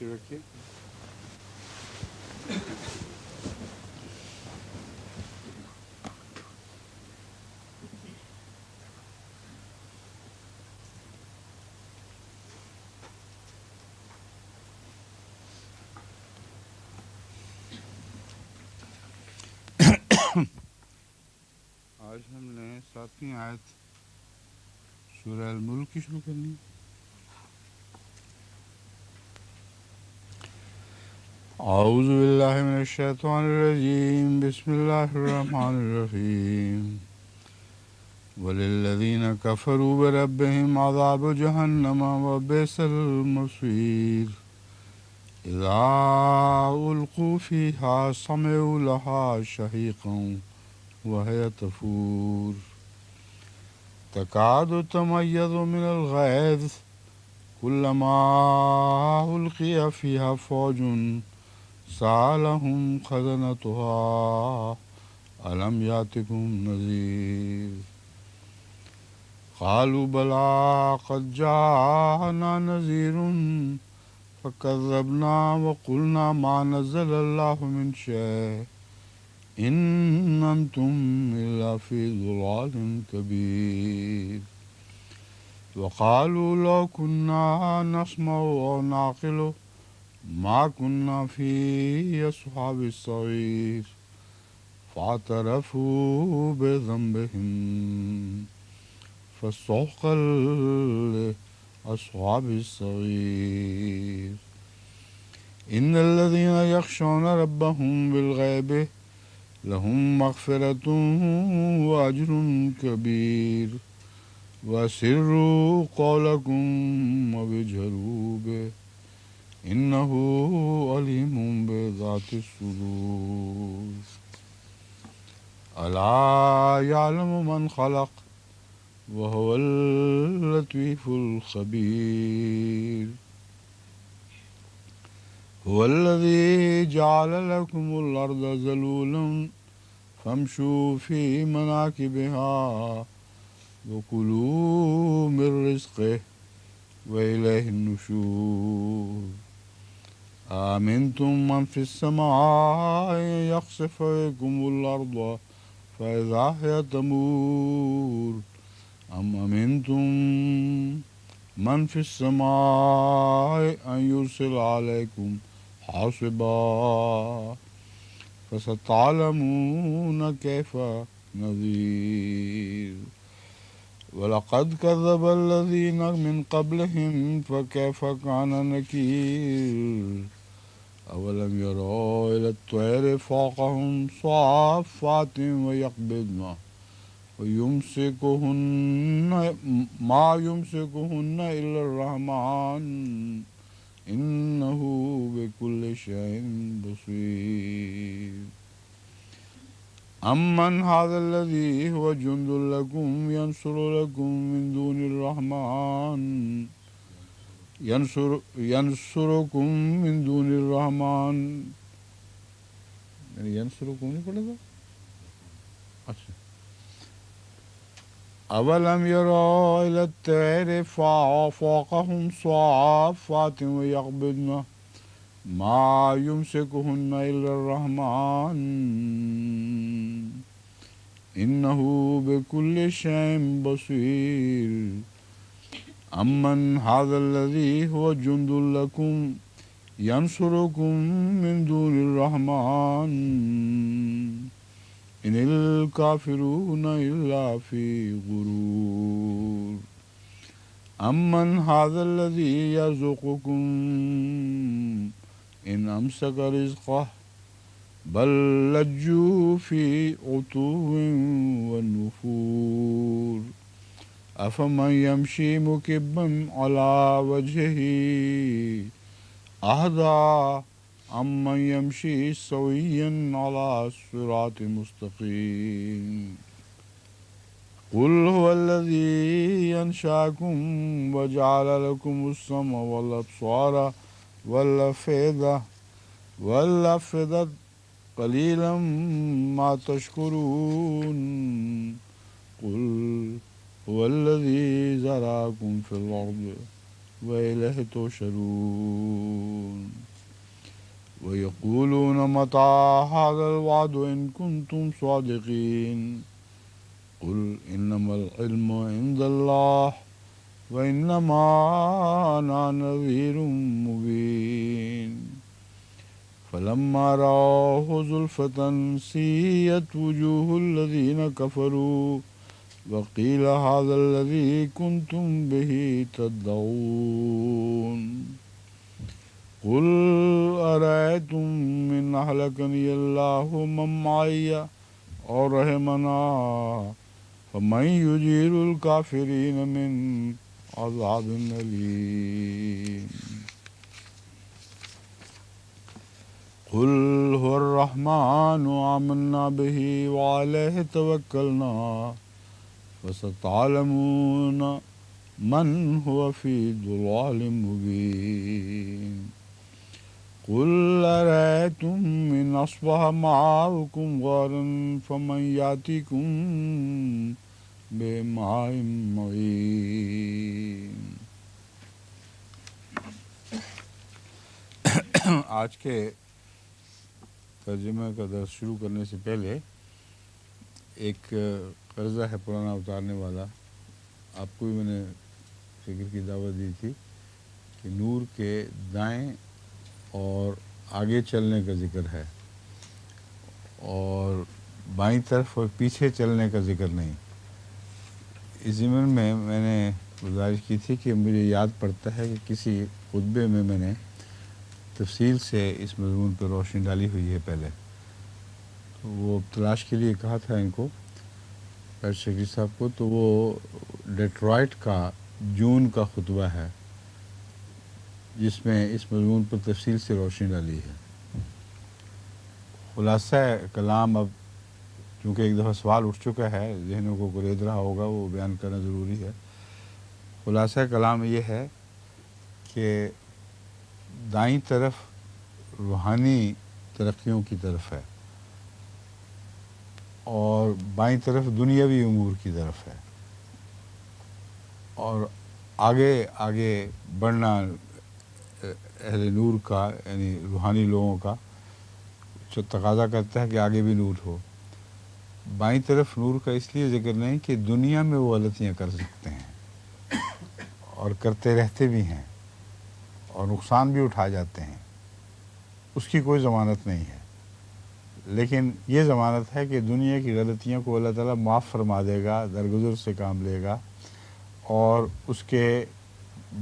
تشریف رکھیے. آج ہم نے 7ویں آیت سورہ الملک کی شروع کرنی. اعوذ باللہ من الشیطان الرجیم. بسم اللہ الرحمن الرحیم. وَلِلَّذِينَ كَفَرُوا بِرَبِّهِمْ عَذَابُ جَهَنَّمَ وَبِئْسَ الْمَصِيرُ. إِذَا أُلْقُوا فِيهَا سَمِعُوا لَهَا شَهِيقًا وَهِيَ تَفُورُ تَكَادُ تَمَيَّزُ مِنَ الْغَيْظِ كُلَّمَا أُلْقِيَ فِيهَا فَوْجٌ سَأَلَهُمْ خَزَنَتُهَا أَلَمْ يَأْتِكُمْ نَذِيرٌ قَالُوا بَلَىٰ قَدْ جَاءَنَا نَذِيرٌ فَكَذَّبْنَا وَقُلْنَا مَا نَزَّلَ اللَّهُ مِنْ شَيْءٍ إِنْ أَنْتُمْ إِلَّا فِي ضَلَالٍ كَبِيرٍ وَقَالُوا لَوْ كُنَّا نَسْمَعُ أَوْ نَعْقِلُ مَا كُنَّا فِي أَصْحَابِ السَّعِيرِ فَاعْتَرَفُوا بِذَنبِهِمْ فَسُحْقًا لِأَصْحَابِ السَّعِيرِ. إِنَّ الَّذِينَ يَخْشَوْنَ رَبَّهُم بِالْغَيْبِ لَهُم مَّغْفِرَةٌ وَأَجْرٌ كَبِيرٌ وَأَسِرُّوا قَوْلَكُمْ أَوِ اجْهَرُوا بِهِ إِنَّهُ عَلِيمٌ بِذَاتِ الصُّدُورِ. أَلَا يَعْلَمُ مَنْ خَلَقَ وَهُوَ اللَّطِيفُ الْخَبِيرُ. هُوَ الَّذِي جَعَلَ لَكُمُ الْأَرْضَ ذَلُولًا فَامْشُوا فِي مَنَاكِبِهَا وَكُلُوا مِن رِّزْقِهِ وَإِلَيْهِ النُّشُورُ. آمنتم من في السماء أن يخسف بكم الأرض فإذا هي تمور أم أمنتم من في السماء أن يرسل عليكم حاصبا فستعلمون كيف نذير. وَلَقَدْ كَذَّبَ الَّذِينَ مِنْ قَبْلِهِمْ فَكَيْفَ كَانَ نَكِيرِ. أَوَلَمْ يَرَوْا إِلَى الطَّيْرِ فَوْقَهُمْ صَافَّاتٍ وَيَقْبِضْنَ مَا يُمْسِكُهُنَّ إِلَّا الرَّحْمَنُ إِنَّهُ بِكُلِّ شَيْءٍ بَصِيرٌ. أَمَّنْ هَذَا الَّذِي هُوَ جُنْدٌ لَكُمْ يَنْصُرُ لَكُمْ مِنْ دُونِ الرَّحْمَنِ يَنْصُرُكُمْ مِنْ دُونِ الرَّحْمَنِ یعنی يَنْصُرُكُمْ نہیں پڑھے گا. اچھا. أَوَلَمْ يَرَوْا إِلَى الطَّيْرِ فَوْقَهُمْ صَافَّاتٍ وَيَقْبِضْنَ مَا يُمْسِكُهُنَّ إِلَّا الرَّحْمَنُ إِنَّهُ بِكُلِّ شَيْءٍ بَصِيرٌ. أَمَّنْ هَذَا الَّذِي هُوَ جُنْدٌ لَكُمْ يَنْصُرُكُمْ مِنْ دُونِ الرَّحْمَنِ إِنِ الْكَافِرُونَ إِلَّا فِي غُرُورٍ. أَمَّنْ هَذَا الَّذِي يَرْزُقُكُمْ إِنْ أَمْسَكَ رِزْقَهُ بَل لَّجُّوا فِي عُتُوٍّ وَنُفُورٍ. أَفَمَن يَمْشِي مُكِبًّا عَلَى وَجْهِهِ أَهْدَىٰ أَمَّن يَمْشِي سَوِيًّا عَلَى صِرَاطٍ مُّسْتَقِيمٍ. قُلْ هُوَ الَّذِي أَنشَأَكُمْ وَجَعَلَ لَكُمُ السَّمْعَ وَالْأَبْصَارَ وَالْأَفْئِدَةَ قَلِيلًا مَا تَشْكُرُونَ. قُلْ هُوَ الَّذِي ذَرَأَكُمْ فِي الْأَرْضِ وإليه تحشرون ويقولون متى هذا الوعد إن كنتم صادقين قل إنما العلم عند الله وإنما أنا نذير مبين فلما رأوه زلفة سيئت وجوه الذين كفروا وقيل هذا الذي كنتم به تدعون قل أرأيتم من أهلكني الله ومن معي أو رحمنا فمن يجير الكافرين من عذاب أليم قل هو الرحمن آمنا به وعليه توكلنا فستعلمون من هو في ضلال مبين قل أرأيتم إن أصبح ماؤكم غورا فمن يأتيكم بماء معين. آج کے ترجمے کا درس شروع کرنے سے پہلے ایک قرضہ ہے پرانا اتارنے والا. آپ کو بھی میں نے فکر کی دعوت دی تھی کہ نور کے دائیں اور آگے چلنے کا ذکر ہے اور بائیں طرف اور پیچھے چلنے کا ذکر نہیں. اس ضمن میں نے گزارش کی تھی کہ مجھے یاد پڑتا ہے کہ کسی خطبے میں نے تفصیل سے اس مضمون پر روشنی ڈالی ہوئی ہے پہلے. تو وہ تلاش کے لیے کہا تھا ان کو شکری صاحب کو، تو وہ ڈیٹرائٹ کا جون کا خطبہ ہے جس میں اس مضمون پر تفصیل سے روشنی ڈالی ہے. خلاصہ کلام اب چونکہ ایک دفعہ سوال اٹھ چکا ہے، ذہنوں کو گرید رہا ہوگا، وہ بیان کرنا ضروری ہے. خلاصہ کلام یہ ہے کہ دائیں طرف روحانی ترقیوں کی طرف ہے اور بائیں طرف دنیاوی امور کی طرف ہے، اور آگے آگے بڑھنا اہل نور کا یعنی روحانی لوگوں کا جو تقاضا کرتا ہے کہ آگے بھی نور ہو. بائیں طرف نور کا اس لیے ذکر نہیں کہ دنیا میں وہ غلطیاں کر سکتے ہیں اور کرتے رہتے بھی ہیں اور نقصان بھی اٹھا جاتے ہیں، اس کی کوئی ضمانت نہیں ہے. لیکن یہ ضمانت ہے کہ دنیا کی غلطیوں کو اللہ تعالیٰ معاف فرما دے گا، درگزر سے کام لے گا اور اس کے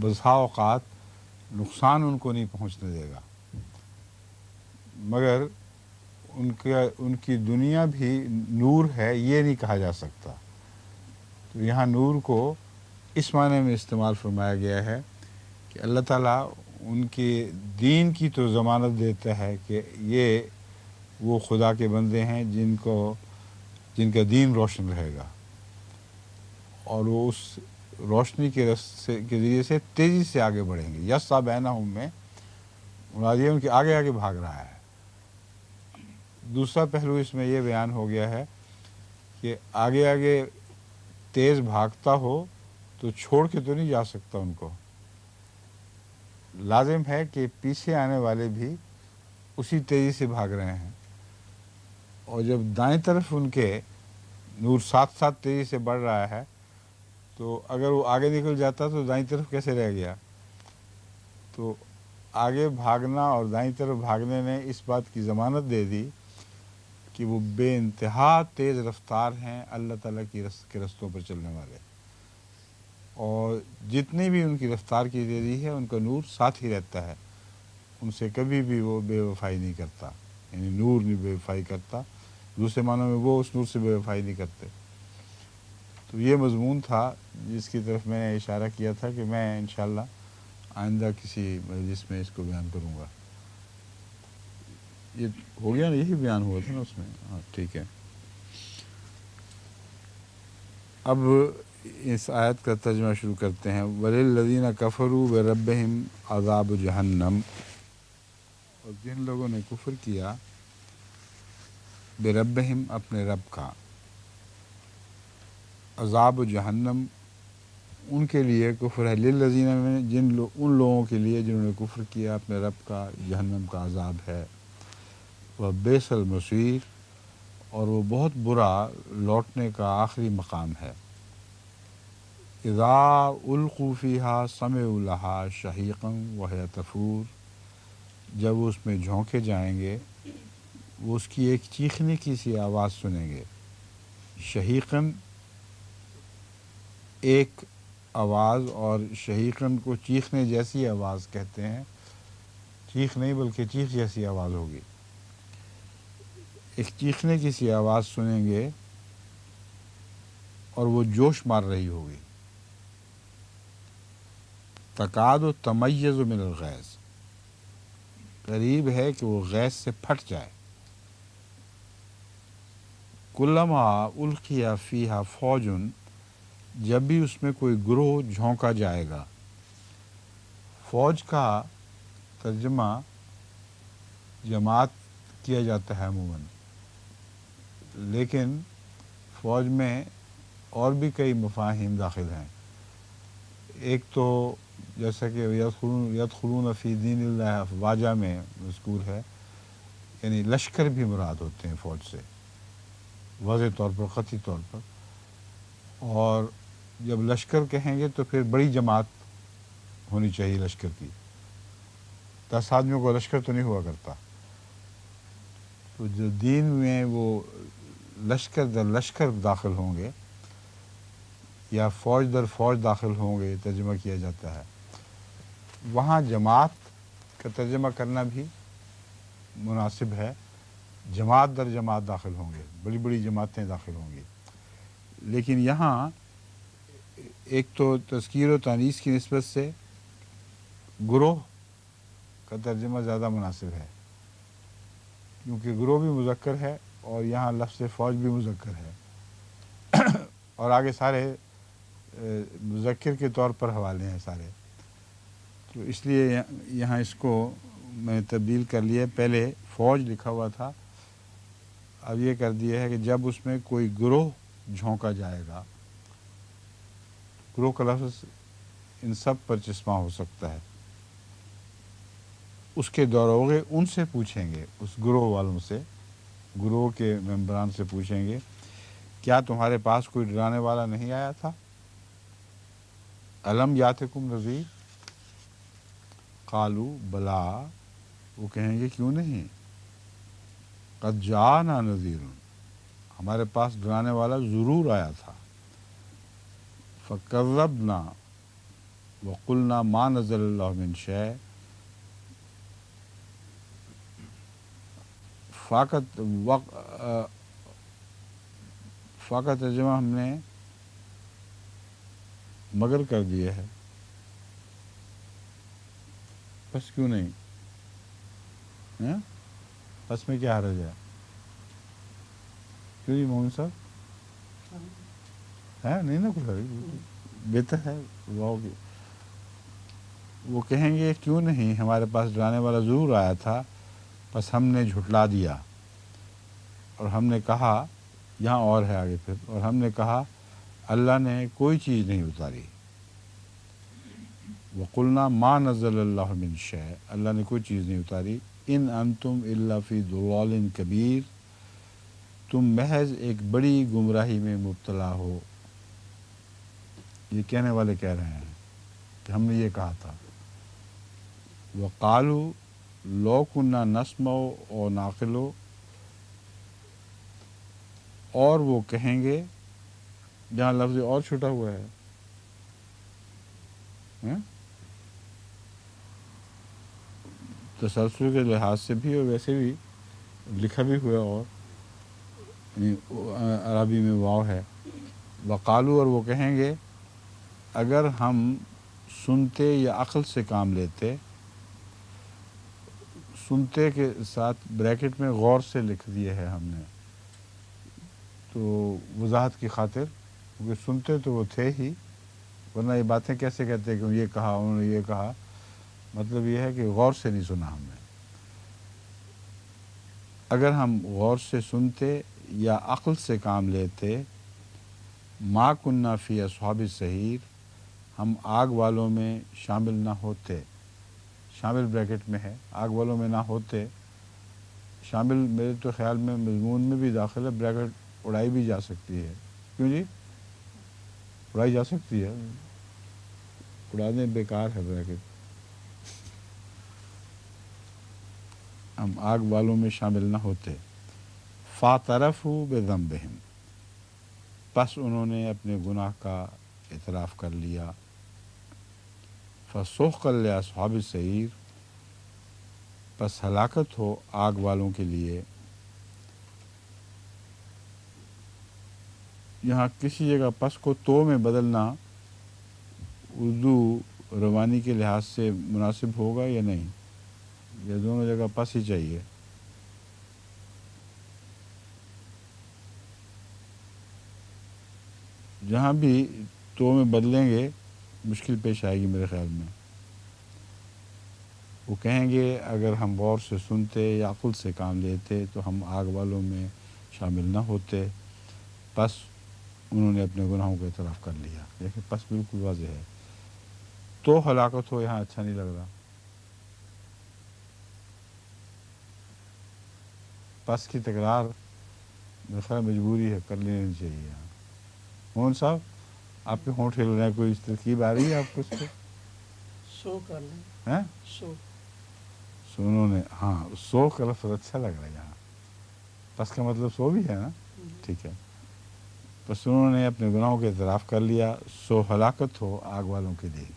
بسا اوقات نقصان ان کو نہیں پہنچنے دے گا، مگر ان کی دنیا بھی نور ہے یہ نہیں کہا جا سکتا. تو یہاں نور کو اس معنی میں استعمال فرمایا گیا ہے کہ اللہ تعالیٰ ان کے دین کی تو ضمانت دیتا ہے کہ یہ وہ خدا کے بندے ہیں جن کا دین روشن رہے گا اور وہ اس روشنی کے راستے کے ذریعے سے تیزی سے آگے بڑھیں گے. یس صاحب میں مراد یہ ان کے آگے آگے بھاگ رہا ہے. دوسرا پہلو اس میں یہ بیان ہو گیا ہے کہ آگے آگے تیز بھاگتا ہو تو چھوڑ کے تو نہیں جا سکتا، ان کو لازم ہے کہ پیچھے آنے والے بھی اسی تیزی سے بھاگ رہے ہیں، اور جب دائیں طرف ان کے نور ساتھ ساتھ تیزی سے بڑھ رہا ہے تو اگر وہ آگے نکل جاتا تو دائیں طرف کیسے رہ گیا. تو آگے بھاگنا اور دائیں طرف بھاگنے نے اس بات کی ضمانت دے دی کہ وہ بے انتہا تیز رفتار ہیں اللہ تعالیٰ کے رستوں پر چلنے والے، اور جتنی بھی ان کی رفتار کی تیزی ہے ان کا نور ساتھ ہی رہتا ہے، ان سے کبھی بھی وہ بے وفائی نہیں کرتا، یعنی نور نہیں بے وفائی کرتا. دوسرے معنوں میں وہ اس نور سے بے وفائی نہیں کرتے. تو یہ مضمون تھا جس کی طرف میں نے اشارہ کیا تھا کہ میں انشاءاللہ آئندہ کسی مجلس میں اس کو بیان کروں گا. یہ ہو گیا نا، یہی بیان ہوا تھا نا اس میں. ہاں ٹھیک ہے. اب اس آیت کا ترجمہ شروع کرتے ہیں. وَلِلَّذِينَ كَفَرُوا بِرَبِّهِمْ عَذَابُ جَهَنَّمَ، اور جن لوگوں نے کفر کیا بربہم اپنے رب کا، عذاب جہنم ان کے لیے کفر ہے، للذین میں ان لوگوں کے لیے جنہوں نے کفر کیا اپنے رب کا، جہنم کا عذاب ہے، وہ بئس المصیر، اور وہ بہت برا لوٹنے کا آخری مقام ہے۔ اذا القوا فیہا سمعوا لہا شہیقا وہی تفور، جب وہ اس میں جھونکے جائیں گے وہ اس کی ایک چیخنے کی سی آواز سنیں گے۔ شہیقاً ایک آواز، اور شہیقاً کو چیخنے جیسی آواز کہتے ہیں، چیخ نہیں بلکہ چیخ جیسی آواز ہوگی، ایک چیخنے کی سی آواز سنیں گے اور وہ جوش مار رہی ہوگی۔ تکاد تمیز من الغیظ، قریب ہے کہ وہ غیظ سے پھٹ جائے۔ کلما القی فیہا فوج، جب بھی اس میں کوئی گروہ جھونکا جائے گا۔ فوج کا ترجمہ جماعت کیا جاتا ہے عموماً، لیکن فوج میں اور بھی کئی مفاہیم داخل ہیں۔ ایک تو جیسا کہ یدخلون فی دین اللہ افواجا میں مذکور ہے، یعنی لشکر بھی مراد ہوتے ہیں فوج سے واضح طور پر، قطعی طور پر۔ اور جب لشکر کہیں گے تو پھر بڑی جماعت ہونی چاہیے لشکر کی، 10 آدمیوں کو لشکر تو نہیں ہوا کرتا۔ تو جو دین میں وہ لشکر در لشکر داخل ہوں گے یا فوج در فوج داخل ہوں گے، ترجمہ کیا جاتا ہے، وہاں جماعت کا ترجمہ کرنا بھی مناسب ہے۔ جماعت در جماعت داخل ہوں گے، بڑی بڑی جماعتیں داخل ہوں گی۔ لیکن یہاں ایک تو تذکیر و تانیث کی نسبت سے گروہ کا ترجمہ زیادہ مناسب ہے، کیونکہ گروہ بھی مذکر ہے اور یہاں لفظ فوج بھی مذکر ہے، اور آگے سارے مذکر کے طور پر حوالے ہیں سارے، تو اس لیے یہاں اس کو میں تبدیل کر لیا۔ پہلے فوج لکھا ہوا تھا، اب یہ کر دیا ہے کہ جب اس میں کوئی گروہ جھونکا جائے گا۔ گروہ کا لفظ ان سب پر چشمہ ہو سکتا ہے۔ اس کے داروغے ان سے پوچھیں گے، اس گروہ والوں سے، گروہ کے ممبران سے پوچھیں گے، کیا تمہارے پاس کوئی ڈرانے والا نہیں آیا تھا؟ الم یاتکم نذیر، قالو بلا، وہ کہیں گے کیوں نہیں، قد جاءنا نذیر، ہمارے پاس ڈرانے والا ضرور آیا تھا۔ فکذبنا وقلنا ما نزل اللہ من شیء، فاقت ترجمہ ہم نے مگر کر دیا ہے، بس کیوں نہیں، ہاں؟ بس میں کیا حرج ہے؟ کیوں جی مومن صاحب ہے نہیں نا کچھ بہتر ہے وہ کہیں گے کیوں نہیں، ہمارے پاس ڈرانے والا ضرور آیا تھا، بس ہم نے جھٹلا دیا، اور ہم نے کہا، یہاں اور ہے آگے پھر، اور ہم نے کہا اللہ نے کوئی چیز نہیں اتاری۔ وقلنا ما نزل اللہ من شیء، اللہ نے کوئی چیز نہیں اتاری۔ ان انتم الا فی ضلال کبیر، تم محض ایک بڑی گمراہی میں مبتلا ہو۔ یہ کہنے والے کہہ رہے ہیں کہ ہم نے یہ کہا تھا۔ وقالوا لو کنا نسمع او نعقل، اور وہ کہیں گے، جہاں لفظ اور چھٹا ہوا ہے، تسلسل کے لحاظ سے بھی اور ویسے بھی لکھا بھی ہوا، اور یعنی عربی میں واو ہے۔ وقالو، اور وہ کہیں گے اگر ہم سنتے یا عقل سے کام لیتے، سنتے کے ساتھ بریکٹ میں غور سے لکھ دیا ہے ہم نے، تو وضاحت کی خاطر، کیونکہ سنتے تو وہ تھے ہی، ورنہ یہ باتیں کیسے کہتے کہ یہ کہا انہوں نے، یہ کہا، مطلب یہ ہے کہ غور سے نہیں سنا ہم نے۔ اگر ہم غور سے سنتے یا عقل سے کام لیتے، ما کننا فی اصحاب السعیر، ہم آگ والوں میں شامل نہ ہوتے، شامل بریکٹ میں ہے، آگ والوں میں نہ ہوتے، شامل میرے تو خیال میں مضمون میں بھی داخل ہے، بریکٹ اڑائی بھی جا سکتی ہے، کیوں جی اڑائی جا سکتی ہے، اڑانے بیکار ہے بریکٹ، ہم آگ والوں میں شامل نہ ہوتے۔ فاعترفوا بذنبہم، پس انہوں نے اپنے گناہ کا اعتراف کر لیا۔ فسحقا لاصحاب السعیر، پس ہلاکت ہو آگ والوں کے لیے۔ یہاں کسی جگہ پس کو تو میں بدلنا اردو روانی کے لحاظ سے مناسب ہوگا یا نہیں؟ یہ دونوں جگہ پس ہی چاہیے۔ جہاں بھی تو میں بدلیں گے مشکل پیش آئے گی میرے خیال میں۔ وہ کہیں گے اگر ہم غور سے سنتے یا عقل سے کام لیتے تو ہم آگ والوں میں شامل نہ ہوتے، پس انہوں نے اپنے گناہوں کا اعتراف کر لیا۔ دیکھیں پس بالکل واضح ہے، تو ہلاکت ہو یہاں اچھا نہیں لگ رہا، پس کی تکرار میرے خیال مجبوری ہے، کر لینی چاہیے یہاں۔ موہن صاحب آپ کے ہونٹ ہل رہے ہیں، کوئی ترکیب آ رہی ہے آپ کو اس پہ؟ سو کر لیں، ہیں سو سونوں نے، ہاں سو کا لفظ اچھا لگ رہا ہے یہاں، پس کا مطلب سو بھی ہے نا، ٹھیک ہے۔ پس انہوں نے اپنے گناہوں کا اعتراف کر لیا، سو ہلاکت ہو آگ والوں کے لیے۔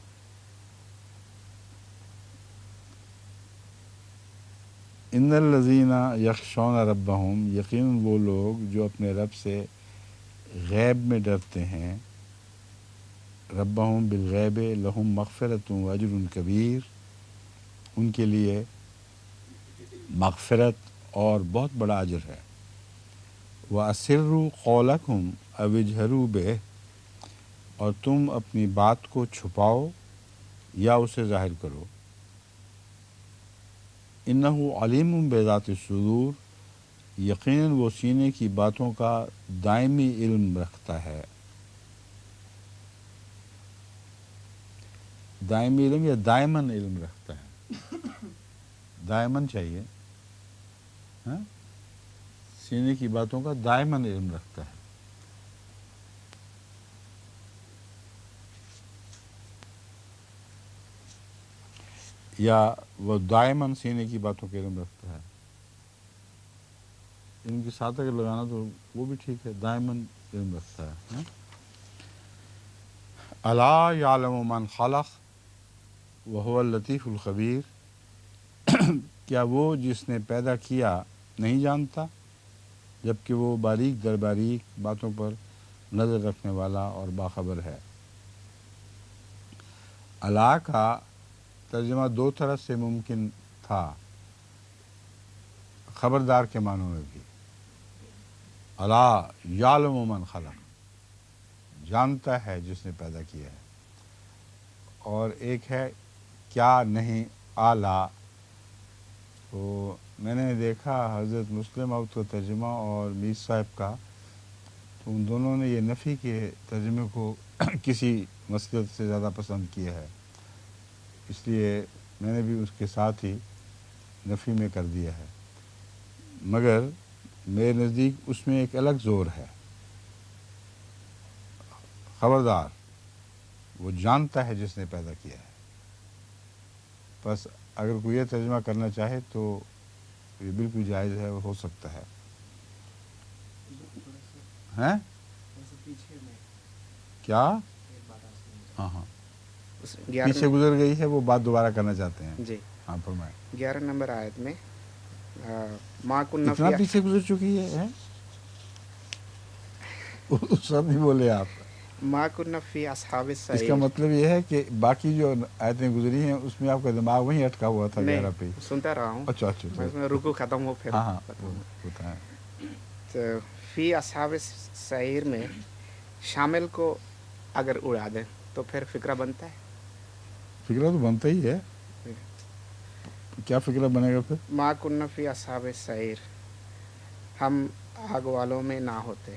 ان الذین یخشون ربہم، یقیناً وہ لوگ جو اپنے رب سے غیب میں ڈرتے ہیں، ربہم بالغیب لہم مغفرۃ واجر کبیر، ان کے لیے مغفرت اور بہت بڑا اجر ہے۔ وَأَسِرُّوا قَوْلَكُمْ أَوِ اجْهَرُوا بِهِ، اور تم اپنی بات کو چھپاؤ یا اسے ظاہر کرو۔ إِنَّهُ عَلِيمٌ بِذَاتِ الصُّدُورِ، یقیناً وہ سینے کی باتوں کا دائمی علم رکھتا ہے۔ دائمی علم یا دائماً علم رکھتا ہے؟ دائماً چاہیے، ہاں؟ سینے کی باتوں کا دائماً علم رکھتا ہے۔ یا وہ دائماً سینے کی باتوں کا علم رکھتا ہے، ان کے ساتھ اگر لگانا تو وہ بھی ٹھیک ہے، دائماً علم رکھتا ہے۔ ہاں؟ الا یعلم من خلق وهو اللطیف الخبیر، کیا وہ جس نے پیدا کیا نہیں جانتا، جبکہ وہ باریک در باریک باتوں پر نظر رکھنے والا اور باخبر ہے۔ الا کا ترجمہ دو طرح سے ممکن تھا، خبردار کے معنوں میں بھی۔ الا یعلم من خلق، جانتا ہے جس نے پیدا کیا ہے، اور ایک ہے کیا نہیں اعلیٰ۔ تو میں نے دیکھا حضرت مسلم عود کا ترجمہ اور میر صاحب کا، تو ان دونوں نے یہ نفی کے ترجمے کو کسی مسلک سے زیادہ پسند کیا ہے، اس لیے میں نے بھی اس کے ساتھ ہی نفی میں کر دیا ہے، مگر میرے نزدیک اس میں ایک الگ زور ہے۔ خبردار، وہ جانتا ہے جس نے پیدا کیا ہے۔ بس اگر کوئی یہ ترجمہ کرنا چاہے تو یہ بالکل جائز ہے اور ہو سکتا ہے۔ ہیں کیا؟ ہاں ہاں پیچھے گزر گئی ہے، وہ بات دوبارہ کرنا چاہتے ہیں جی ہاں فرمائیں۔ 11 نمبر آیت میں ما کننا اتنا پیچھے گزر چکی ہے؟ سب نہیں بولے آپ۔ ما کننا فی اصحاب اس کا السعیر، مطلب یہ ہے کہ باقی جو آیتیں گزری ہیں اس میں آپ کا دماغ وہیں اٹکا ہوا تھا 11 پہ۔ نہیں سنتا رہا ہوں، اچھا اچھا میں اس میں رکو ختم ہو پھر ہاں ہاں بتاؤں گا۔ ہوتا ہے۔ تو فی اصحاب السعیر میں شامل کو اگر اڑا دیں تو پھر فکرہ بنتا ہے۔ فکرہ تو بنتا ہی ہے، کیا فکرہ بنے گا پھر؟ ما کننا فی اصحاب السعیر، ہم آگ والوں میں نہ ہوتے۔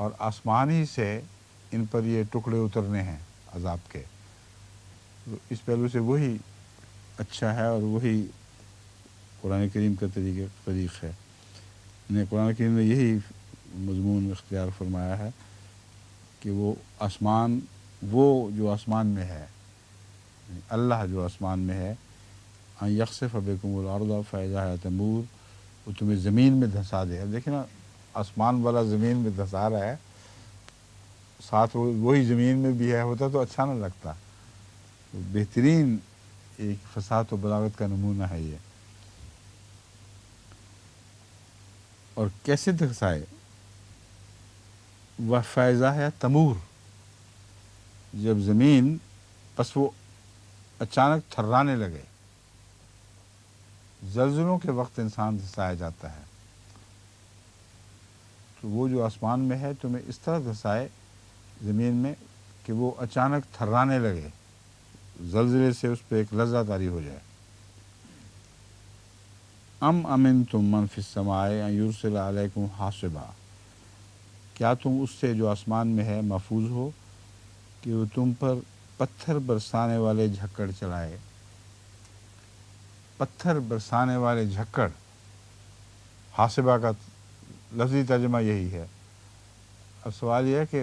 اور آسمان ہی سے ان پر یہ ٹکڑے اترنے ہیں عذاب کے. تو اس پہلو سے وہی اچھا ہے اور وہی قرآن کریم کا طریق ہے. قرآن کریم نے یہی مضمون اختیار فرمایا ہے کہ وہ آسمان، وہ جو آسمان میں ہے، اللہ جو آسمان میں ہے، ان یخسف بکم الارض فاذا ہی تمور، وہ تمہیں زمین میں دھنسا دے. اب دیکھیں نا، آسمان والا زمین میں دھنسا رہا ہے، ساتھ وہی زمین میں بھی ہے، ہوتا تو اچھا نہ لگتا. بہترین ایک فصاحت و بلاغت کا نمونہ ہے یہ. اور کیسے دھنسائے؟ وہ فیضا ہے تمور، جب زمین بس وہ اچانک تھرانے لگے. زلزلوں کے وقت انسان دھنسایا جاتا ہے، تو وہ جو آسمان میں ہے تمہیں اس طرح دھنسائے زمین میں کہ وہ اچانک تھرانے لگے، زلزلے سے اس پہ ایک لرزہ طاری ہو جائے. ام امنتم من فی السماء ان یرسل علیکم حاصبا، کیا تم اس سے جو آسمان میں ہے محفوظ ہو کہ وہ تم پر پتھر برسانے والے جھکڑ چلائے. پتھر برسانے والے جھکڑ، حاصبہ کا لفظی ترجمہ یہی ہے. اب سوال یہ ہے کہ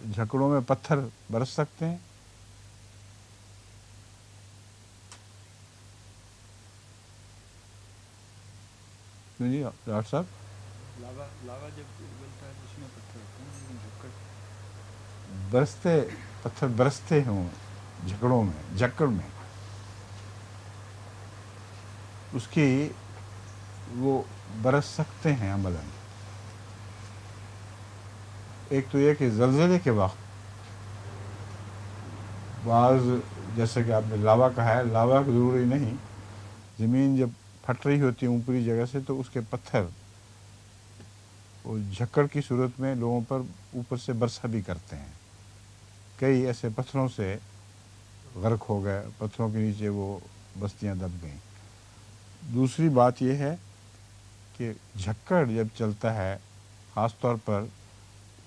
جھکڑوں میں پتھر برس سکتے ہیں؟ کیوں جی ڈاکٹر صاحب؟ لاوا جب بنتا ہے تو اس میں پتھر ہوتے ہیں، لیکن جھکڑ برستے پتھر برستے ہوں جھکڑوں میں، جھکڑ میں، اس کی وہ برس سکتے ہیں عملاً. ایک تو یہ کہ زلزلے کے وقت بعض، جیسے کہ آپ نے لاوا کہا ہے، لاوا ضروری نہیں، زمین جب پھٹ رہی ہوتی ہے اوپری جگہ سے تو اس کے پتھر وہ جھکڑ کی صورت میں لوگوں پر اوپر سے برسا بھی کرتے ہیں. کئی ایسے پتھروں سے غرق ہو گئے، پتھروں کے نیچے وہ بستیاں دب گئیں. دوسری بات یہ ہے کہ جھکڑ جب چلتا ہے، خاص طور پر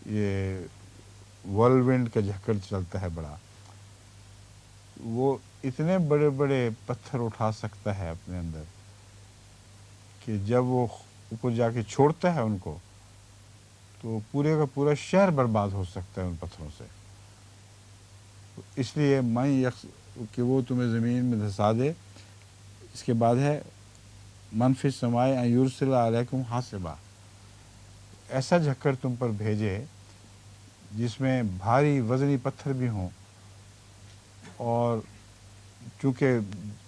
یہ ورلڈ کا جھکڑ چلتا ہے بڑا، وہ اتنے بڑے بڑے پتھر اٹھا سکتا ہے اپنے اندر کہ جب وہ اوپر جا کے چھوڑتا ہے ان کو تو پورے کا پورا شہر برباد ہو سکتا ہے ان پتھروں سے. اس لیے کہ وہ تمہیں زمین میں دھسا دے. اس کے بعد ہے من فی السماء ان یرسل علیکم حاصبا، ایسا جھکڑ تم پر بھیجے جس میں بھاری وزنی پتھر بھی ہوں، اور چونکہ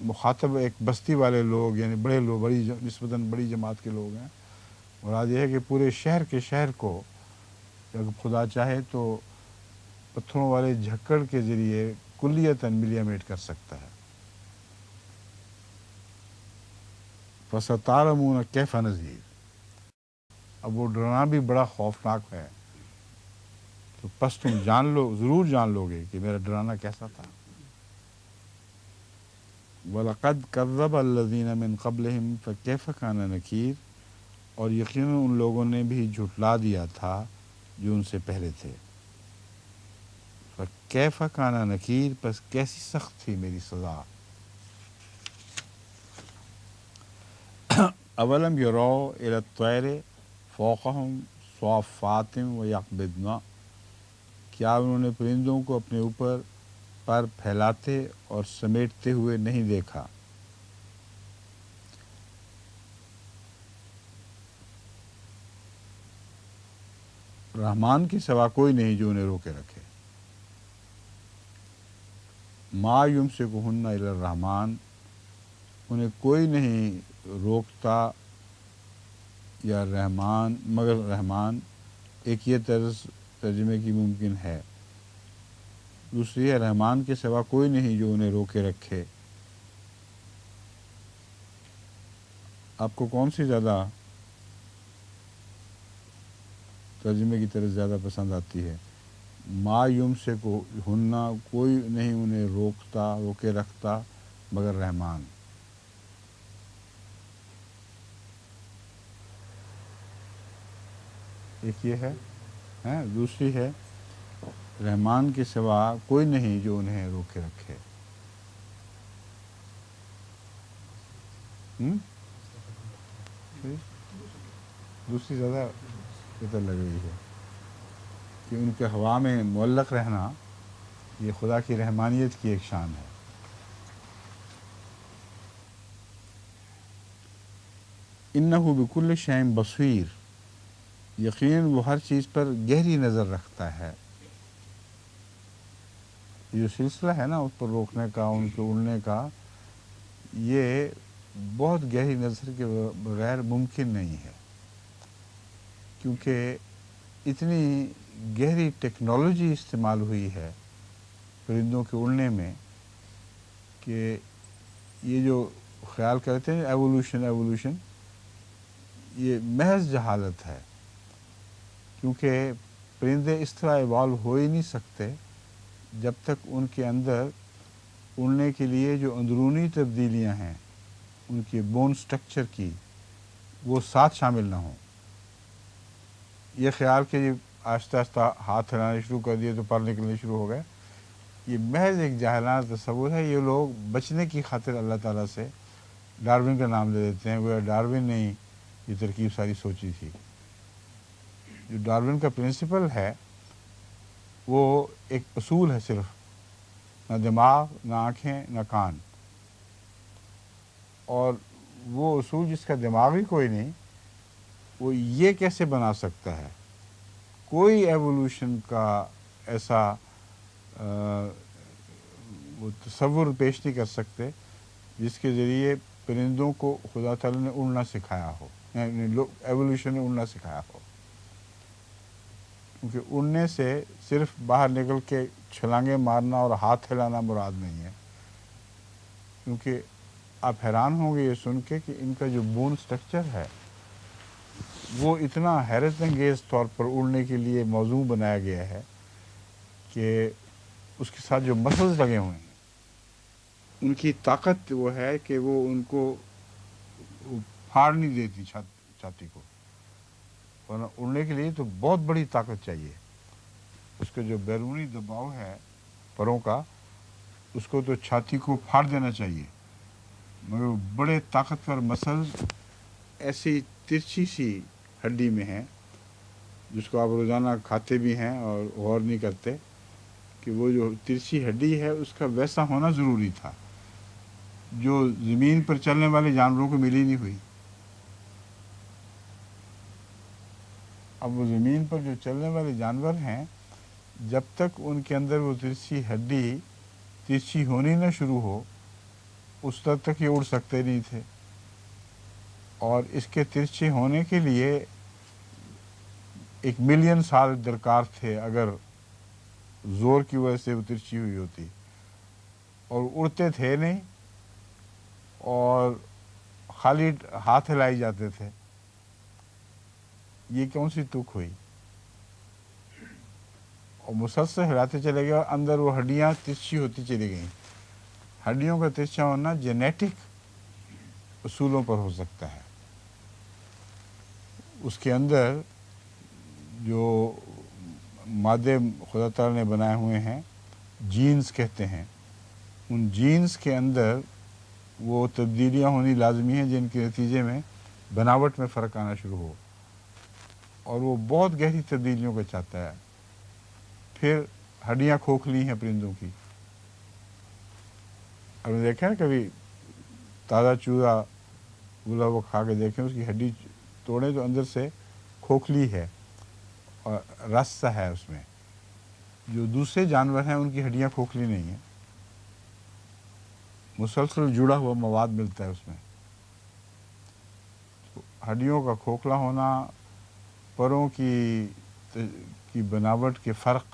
مخاطب ایک بستی والے لوگ، یعنی بڑے لوگ، بڑی نسبتاً بڑی جماعت کے لوگ ہیں. مراد یہ ہے کہ پورے شہر کے شہر کو اگر خدا چاہے تو پتھروں والے جھکڑ کے ذریعے کلیتاً ملیمیٹ کر سکتا ہے. فَسَتَعْلَمُونَ كَيْفَ نَذِيرِ، اب وہ ڈرانا بھی بڑا خوفناک ہے، تو پس تم جان لو، ضرور جان لو گے کہ میرا ڈرانا کیسا تھا. وَلَقَدْ كَذَّبَ الَّذِينَ مِن قَبْلِهِمْ فَكَيْفَ كَانَ نَكِيرِ، اور یقیناً ان لوگوں نے بھی جھٹلا دیا تھا جو ان سے پہلے تھے. فَكَيْفَ كَانَ نَكِيرِ، پس کیسی سخت تھی میری سزا. اولم یروا الی الطیر فوقہم صافات ویقبضن، کیا انہوں نے پرندوں کو اپنے اوپر پر پھیلاتے اور سمیٹتے ہوئے نہیں دیکھا. رحمان کے سوا کوئی نہیں جو انہیں روکے رکھے. ما یمسکہن الا الرحمن، انہیں کوئی نہیں روکتا یا رحمان مگر رحمان. ایک یہ طرز ترجمے کی ممکن ہے. دوسری ہے رحمان کے سوا کوئی نہیں جو انہیں روکے رکھے. آپ کو کون سی زیادہ ترجمے کی طرز زیادہ پسند آتی ہے؟ ما یمسکہن، کوئی نہیں انہیں روکتا، روکے رکھتا مگر رحمان. ایک یہ ہے ہیں، دوسری ہے رحمان کے سوا کوئی نہیں جو انہیں روکے رکھے. دوسری زیادہ بہتر لگ رہی ہے کہ ان کے ہوا میں معلق رہنا یہ خدا کی رحمانیت کی ایک شان ہے. انہو بکل شیء بصیر، یقیناً وہ ہر چیز پر گہری نظر رکھتا ہے. یہ جو سلسلہ ہے نا اس پر روکنے کا، ان کے اڑنے کا، یہ بہت گہری نظر کے بغیر ممکن نہیں ہے، کیونکہ اتنی گہری ٹیکنالوجی استعمال ہوئی ہے پرندوں کے اڑنے میں کہ یہ جو خیال کرتے ہیں ایوولوشن، یہ محض جہالت ہے. کیونکہ پرندے اس طرح ایوالو ہو ہی نہیں سکتے جب تک ان کے اندر اڑنے کے لیے جو اندرونی تبدیلیاں ہیں ان کی بون سٹرکچر کی، وہ ساتھ شامل نہ ہوں. یہ خیال کہ آہستہ آہستہ ہاتھ ہلانے شروع کر دیے تو پر نکلنے شروع ہو گئے، یہ محض ایک جاہلانہ تصور ہے. یہ لوگ بچنے کی خاطر اللہ تعالیٰ سے ڈارون کا نام لے دیتے ہیں، وہ ڈارون نے یہ ترکیب ساری سوچی تھی. جو ڈارون کا پرنسپل ہے وہ ایک اصول ہے، صرف نہ دماغ، نہ آنکھیں، نہ کان. اور وہ اصول جس کا دماغ ہی کوئی نہیں، وہ یہ کیسے بنا سکتا ہے؟ کوئی ایوولوشن کا ایسا وہ تصور پیش نہیں کر سکتے جس کے ذریعے پرندوں کو خدا تعالیٰ نے اڑنا سکھایا ہو، یعنی ایوولوشن نے اڑنا سکھایا ہو. کیونکہ اڑنے سے صرف باہر نکل کے چھلانگیں مارنا اور ہاتھ ہلانا مراد نہیں ہے. کیونکہ آپ حیران ہوں گے یہ سن کے کہ ان کا جو بون سٹرکچر ہے وہ اتنا حیرت انگیز طور پر اڑنے کے لیے موزوں بنایا گیا ہے کہ اس کے ساتھ جو مسلز لگے ہوئے ہیں ان کی طاقت وہ ہے کہ وہ ان کو پھاڑ نہیں دیتی چھاتی کو. ورنہ اڑنے کے لیے تو بہت بڑی طاقت چاہیے. اس کا جو بیرونی دباؤ ہے پروں کا، اس کو تو چھاتی کو پھاڑ دینا چاہیے، مگر بڑے طاقتور مسلز ایسی ترچھی سی ہڈی میں ہیں جس کو آپ روزانہ کھاتے بھی ہیں اور غور نہیں کرتے کہ وہ جو ترچھی ہڈی ہے اس کا ویسا ہونا ضروری تھا جو زمین پر چلنے والے جانوروں کو ملی نہیں ہوئی. اب وہ زمین پر جو چلنے والے جانور ہیں جب تک ان کے اندر وہ ترچھی ہڈی ترچھی ہونی نہ شروع ہو اس تک یہ اڑ سکتے نہیں تھے. اور اس کے ترچھے ہونے کے لیے 1,000,000 سال درکار تھے اگر زور کی وجہ سے وہ ترچھی ہوئی ہوتی. اور اڑتے تھے نہیں اور خالی ہاتھ ہلائی جاتے تھے. یہ کون سی تک ہوئی؟ اور مسلسل ہلاتے چلے گئے اور اندر وہ ہڈیاں ترچھی ہوتی چلی گئیں. ہڈیوں کا ترچھا ہونا جینیٹک اصولوں پر ہو سکتا ہے. اس کے اندر جو مادے خدا تعالیٰ نے بنائے ہوئے ہیں جینز کہتے ہیں، ان جینز کے اندر وہ تبدیلیاں ہونی لازمی ہیں جن کے نتیجے میں بناوٹ میں فرق آنا شروع ہو. اور وہ بہت گہری تبدیلیوں کا چاہتا ہے. پھر ہڈیاں کھوکھلی ہیں پرندوں کی. اب دیکھیں نا کبھی تازہ چوزا بولا وہ کھا کے دیکھیں، اس کی ہڈی توڑیں تو اندر سے کھوکھلی ہے اور رس سا ہے اس میں. جو دوسرے جانور ہیں ان کی ہڈیاں کھوکھلی نہیں ہیں، مسلسل جڑا ہوا مواد ملتا ہے اس میں. ہڈیوں کا کھوکھلا ہونا، پروں کی بناوٹ کے فرق،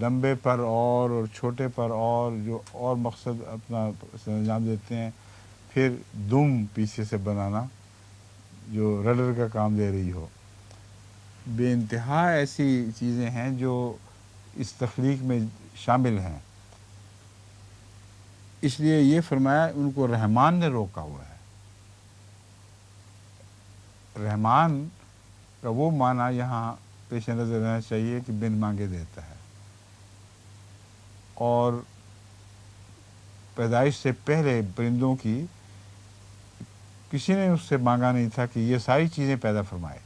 لمبے پر اور چھوٹے پر اور جو اور مقصد اپنا انجام دیتے ہیں. پھر دم پیچھے سے بنانا جو رڈر کا کام دے رہی ہو. بے انتہا ایسی چیزیں ہیں جو اس تخلیق میں شامل ہیں. اس لیے یہ فرمایا ان کو رحمان نے روکا ہوا ہے. رحمان کا وہ معنی یہاں پیش نظر رہنا چاہیے کہ بن مانگے دیتا ہے، اور پیدائش سے پہلے پرندوں کی کسی نے اس سے مانگا نہیں تھا کہ یہ ساری چیزیں پیدا فرمائے.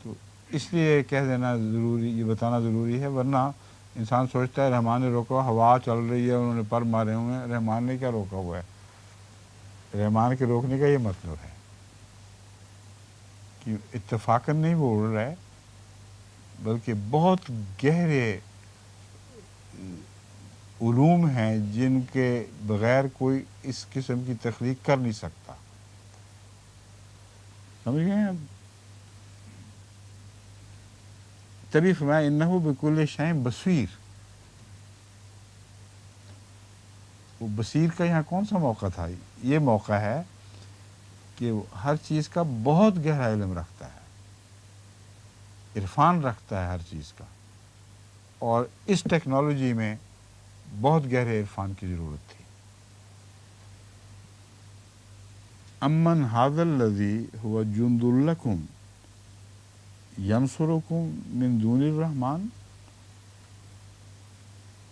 تو اس لیے کہہ دینا ضروری، یہ بتانا ضروری ہے، ورنہ انسان سوچتا ہے رحمان نے روکا، ہوا چل رہی ہے انہوں نے پر مارے ہوئے ہیں، رحمان نے کیا روکا ہوا ہے؟ رحمان کے روکنے کا یہ مطلب ہے کہ اتفاقاً نہیں وہ اڑ رہا ہے، بلکہ بہت گہرے علوم ہیں جن کے بغیر کوئی اس قسم کی تخلیق کر نہیں سکتا. سمجھ گئے اب؟ تبھی فرمایا انہو بکل شیء بصیر. وہ بصیر کا یہاں کون سا موقع تھا؟ یہ موقع ہے کہ وہ ہر چیز کا بہت گہرا علم رکھتا ہے، عرفان رکھتا ہے ہر چیز کا، اور اس ٹیکنالوجی میں بہت گہرے عرفان کی ضرورت تھی. امن ھذا الذی ھو جند لکم ینصرکم من دون الرحمن.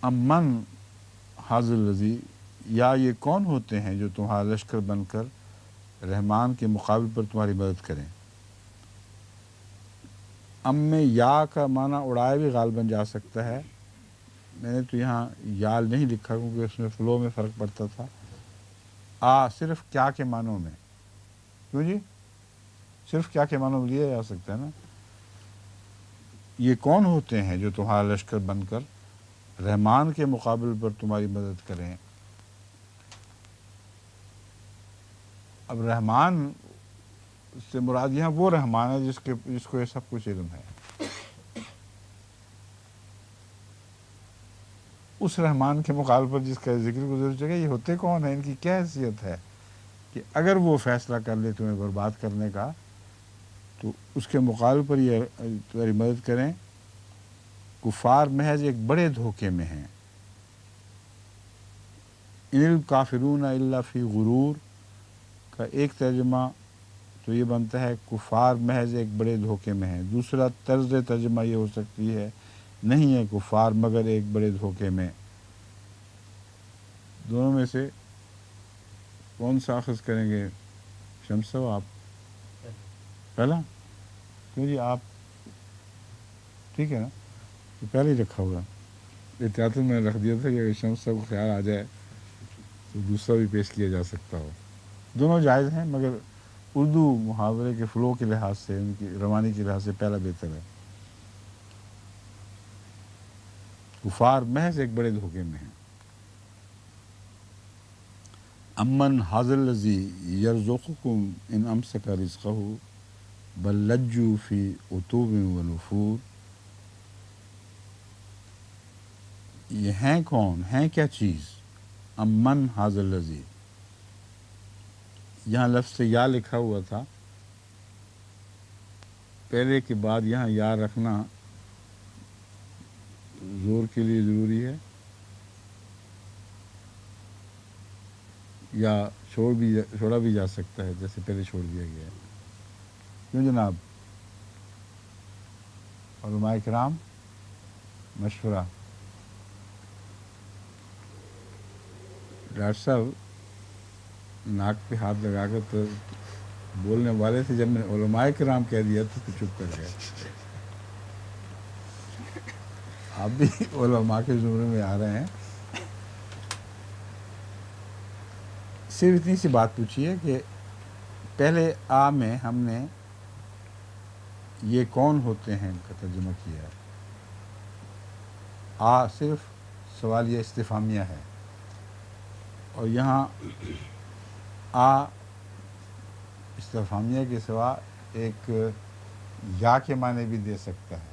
امن ھذا الذی، یا یہ کون ہوتے ہیں جو تمہارا لشکر بن کر رحمان کے مقابل پر تمہاری مدد کریں. ام میں یا کا معنی اڑائے بھی غالباً جا سکتا ہے. میں نے تو یہاں یال نہیں لکھا کیونکہ اس میں فلو میں فرق پڑتا تھا. صرف کیا کے معنوں میں. کیوں جی؟ صرف کیا کے معنوں میں لیا جا سکتا ہے نا. یہ کون ہوتے ہیں جو تمہارا لشکر بن کر رحمان کے مقابل پر تمہاری مدد کریں. اب رحمان سے مراد یہاں وہ رحمان ہے جس کو یہ سب کچھ علم ہے. اس رحمان کے مقابل پر جس کا ذکر گزر چکا، یہ ہوتے کون ہیں، ان کی کیا حیثیت ہے کہ اگر وہ فیصلہ کر لے تمہیں برباد کرنے کا تو اس کے مقابل پر یہ تمہاری مدد کریں. کفار محض ایک بڑے دھوکے میں ہیں. ان الکافرون الا فی غرور کا ایک ترجمہ تو یہ بنتا ہے کفار محض ایک بڑے دھوکے میں ہیں. دوسرا طرز ترجمہ یہ ہو سکتی ہے نہیں ہے کفار مگر ایک بڑے دھوکے میں. دونوں میں سے کون سا اخذ کریں گے؟ شمس صاحب آپ پہلا. کیوں جی آپ ٹھیک ہے نا، یہ پہلے ہی رکھا ہوا احتیاطاً میں نے رکھ دیا تھا کہ اگر شمس صاحب کو خیال آ جائے تو دوسرا بھی پیش کیا جا سکتا ہو. دونوں جائز ہیں مگر اردو محاورے کے فلو کے لحاظ سے، ان کی روانی کے لحاظ سے پہلا بہتر ہے. کفار محض ایک بڑے دھوکے میں ہیں. امن ھذا الذی یرزقکم ان امسک رزقہ بل لجوا فی عتو ونفور. یہ ہیں کون، ہیں کیا چیز؟ امن ھذا الذی، یہاں لفظ سے یا لکھا ہوا تھا، پہلے کے بعد یہاں یا رکھنا زور کے لیے ضروری ہے یا چھوڑا بھی جا سکتا ہے جیسے پہلے چھوڑ دیا گیا ہے. کیوں جناب؟ علماء کرام مشورہ. ڈاکٹر صاحب ناک پہ ہاتھ لگا کر تو بولنے والے تھے، جب میں نے علماء کرام کہہ دیا تو چپ کر گئے. آپ بھی علماء کے زمرے میں آ رہے ہیں. صرف اتنی سی بات پوچھی ہے کہ پہلے میں ہم نے یہ کون ہوتے ہیں کا ترجمہ کیا ہے. صرف سوالیہ استفہامیہ ہے، اور یہاں استفہامیہ کے سوا ایک یا کے معنی بھی دے سکتا ہے.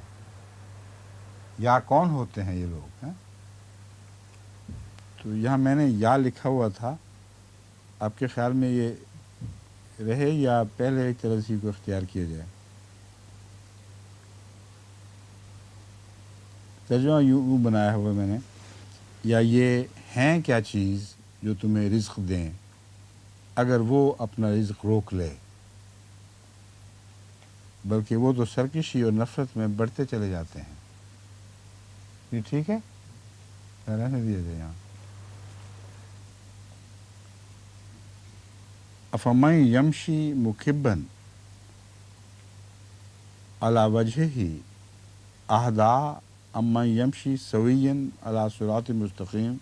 یا کون ہوتے ہیں یہ لوگ ہیں. تو یہاں میں نے یا لکھا ہوا تھا، آپ کے خیال میں یہ رہے یا پہلے ایک طرح سے کو اختیار کیا جائے؟ ترجمہ یوں بنایا ہوا میں نے، یا یہ ہیں کیا چیز جو تمہیں رزق دیں اگر وہ اپنا رزق روک لے. بلکہ وہ تو سرکشی اور نفرت میں بڑھتے چلے جاتے ہیں. یہ ٹھیک ہے؟ رہنے دیجیے یہاں. افمن یمشی مکبن علی وجہہ اہدا امن یمشی سویا علی صراط مستقیم.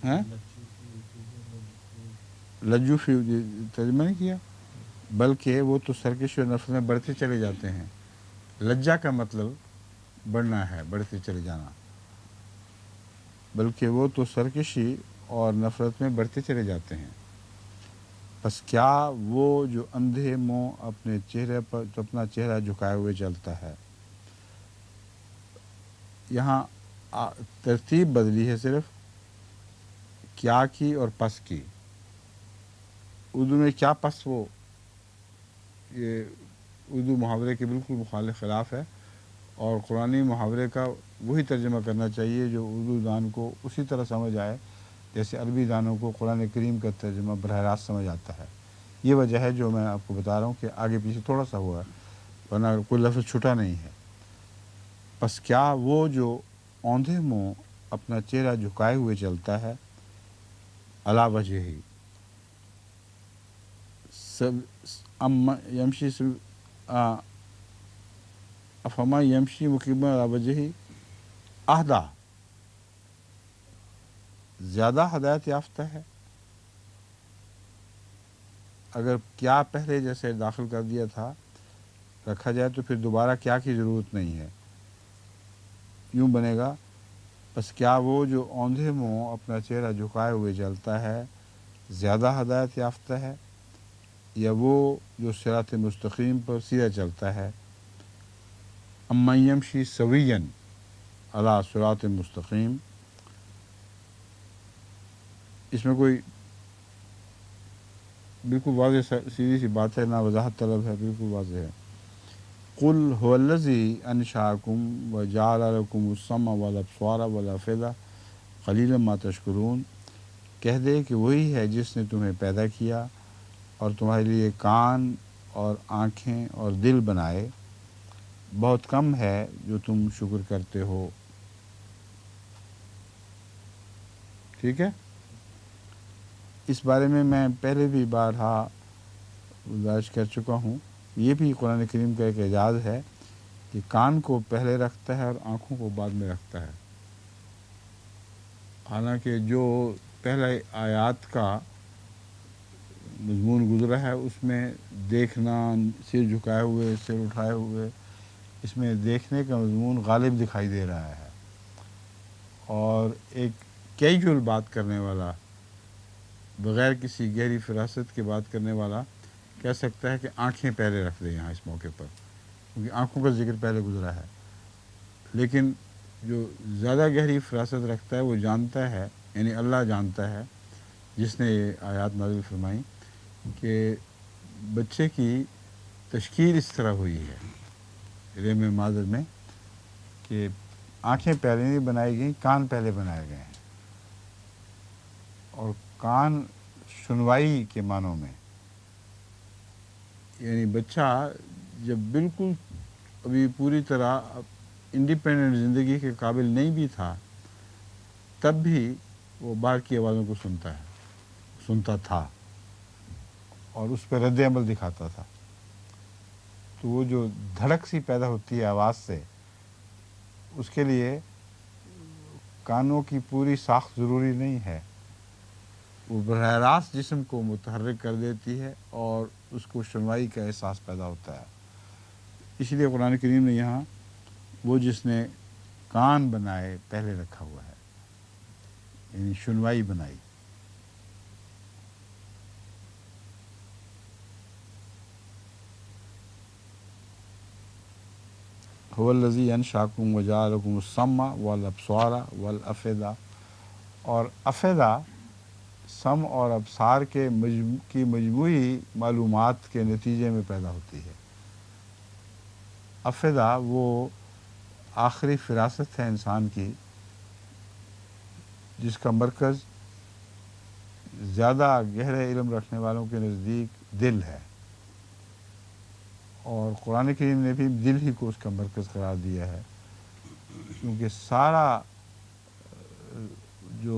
ہیں لجو فی ترجمہ نہیں کیا. بلکہ وہ تو سرکشی اور نفرت میں بڑھتے چلے جاتے ہیں. لجا کا مطلب بڑھنا ہے، بڑھتے چلے جانا. بلکہ وہ تو سرکشی اور نفرت میں بڑھتے چلے جاتے ہیں. بس کیا وہ جو اندھے منہ اپنے چہرے پر اپنا چہرہ جھکائے ہوئے چلتا ہے. یہاں ترتیب بدلی ہے صرف، کیا کی اور پس کی. اردو میں کیا پس وہ، یہ اردو محاورے کے بالکل مخالف خلاف ہے، اور قرآنی محاورے کا وہی ترجمہ کرنا چاہیے جو اردو دان کو اسی طرح سمجھ آئے جیسے عربی دانوں کو قرآن کریم کا ترجمہ براہ راست سمجھ آتا ہے. یہ وجہ ہے جو میں آپ کو بتا رہا ہوں کہ آگے پیچھے تھوڑا سا ہوا ہے، ورنہ کوئی لفظ چھٹا نہیں ہے. بس کیا وہ جو اوندھے منہ اپنا چہرہ جھکائے ہوئے چلتا ہے، علی وجہ ہی یمشی افما یمشی مقیما علی وجہی اہدا، زیادہ ہدایت یافتہ ہے. اگر کیا پہلے جیسے داخل کر دیا تھا رکھا جائے تو پھر دوبارہ کیا کی ضرورت نہیں ہے. یوں بنے گا، بس کیا وہ جو اوندھے منہ اپنا چہرہ جھکائے ہوئے چلتا ہے زیادہ ہدایت یافتہ ہے، یا وہ جو صراط مستقیم پر سیدھا چلتا ہے. امن یمشی سویا علی صراط مستقیم، اس میں کوئی بالکل واضح سیدھی سی بات ہے، نہ وضاحت طلب ہے، بالکل واضح ہے. قل هو الذی انشأکم وجعل لکم السمع والابصار والافئدہ قلیلا ما تشکرون. کہہ دے کہ وہی ہے جس نے تمہیں پیدا کیا اور تمہارے لیے کان اور آنکھیں اور دل بنائے، بہت کم ہے جو تم شکر کرتے ہو. ٹھیک ہے؟ اس بارے میں پہلے بھی بارہا گزارش کر چکا ہوں. یہ بھی قرآن کریم کا ایک اعجاز ہے کہ کان کو پہلے رکھتا ہے اور آنکھوں کو بعد میں رکھتا ہے. حالانکہ جو پہلے آیات کا مضمون گزرا ہے اس میں دیکھنا، سر جھکائے ہوئے، سر اٹھائے ہوئے، اس میں دیکھنے کا مضمون غالب دکھائی دے رہا ہے. اور ایک کیجول بات کرنے والا، بغیر کسی گہری فراست کے بات کرنے والا کہہ سکتا ہے کہ آنکھیں پہلے رکھ دیں یہاں اس موقع پر، کیونکہ آنکھوں کا ذکر پہلے گزرا ہے. لیکن جو زیادہ گہری فراست رکھتا ہے وہ جانتا ہے، یعنی اللہ جانتا ہے جس نے یہ آیات نازل فرمائیں، کہ بچے کی تشکیل اس طرح ہوئی ہے رحم مادر میں کہ آنکھیں پہلے نہیں بنائی گئیں، کان پہلے بنائے گئے ہیں. اور کان سنوائی کے معنوں میں، یعنی بچہ جب بالکل ابھی پوری طرح انڈیپینڈنٹ زندگی کے قابل نہیں بھی تھا تب بھی وہ باہر کی آوازوں کو سنتا تھا اور اس پہ رد عمل دکھاتا تھا. تو وہ جو دھڑک سی پیدا ہوتی ہے آواز سے، اس کے لیے کانوں کی پوری ساخت ضروری نہیں ہے. وہ براہ راست جسم کو متحرک کر دیتی ہے اور اس کو سنوائی کا احساس پیدا ہوتا ہے. اس لیے قرآن کریم نے یہاں وہ جس نے کان بنائے پہلے رکھا ہوا ہے، یعنی سنوائی بنائی. هو الذی انشأکم وجعل لکم السمع والابصار والافئدہ. اور افئدہ سم اور ابصار کی مجموعی معلومات کے نتیجے میں پیدا ہوتی ہے. افئدہ وہ آخری فراست ہے انسان کی جس کا مرکز زیادہ گہرے علم رکھنے والوں کے نزدیک دل ہے، اور قرآن کریم نے بھی دل ہی کو اس کا مرکز قرار دیا ہے، کیونکہ سارا جو